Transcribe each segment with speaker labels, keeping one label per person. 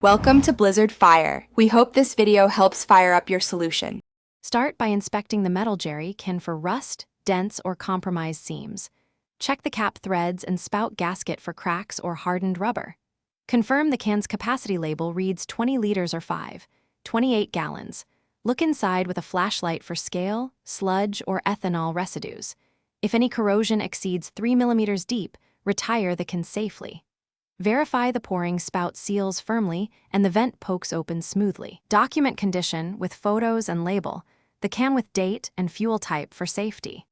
Speaker 1: Welcome to Blizzard Fire. We hope this video helps fire up your solution.
Speaker 2: Start by inspecting the metal jerry can for rust, dents, or compromised seams. Check the cap threads and spout gasket for cracks or hardened rubber. Confirm the can's capacity label reads 20 liters or 28 gallons. Look inside with a flashlight for scale, sludge, or ethanol residues. If any corrosion exceeds 3 millimeters deep, retire the can safely. Verify the pouring spout seals firmly and the vent pokes open smoothly. Document condition with photos and label, the can with date and fuel type for safety.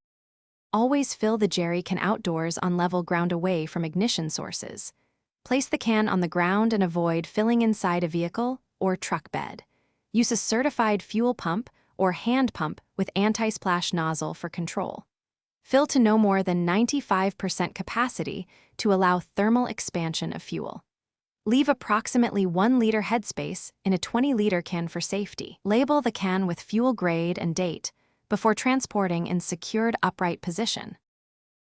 Speaker 2: Always fill the jerry can outdoors on level ground away from ignition sources. Place the can on the ground and avoid filling inside a vehicle or truck bed. Use a certified fuel pump or hand pump with anti-splash nozzle for control. Fill to no more than 95% capacity to allow thermal expansion of fuel. Leave approximately 1 liter headspace in a 20-liter can for safety. Label the can with fuel grade and date before transporting in secured upright position.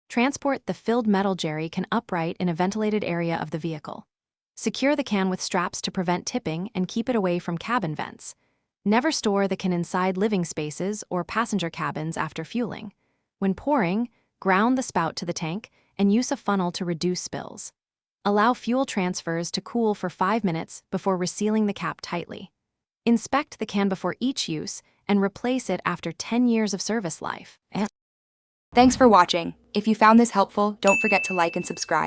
Speaker 2: Transport the filled metal jerry can upright in a ventilated area of the vehicle. Secure the can with straps to prevent tipping and keep it away from cabin vents. Never store the can inside living spaces or passenger cabins after fueling. When pouring, ground the spout to the tank and use a funnel to reduce spills. Allow fuel transfers to cool for 5 minutes before resealing the cap tightly. Inspect the can before each use and replace it after 10 years of service life.
Speaker 1: Thanks for watching. If you found this helpful, don't forget to like and subscribe.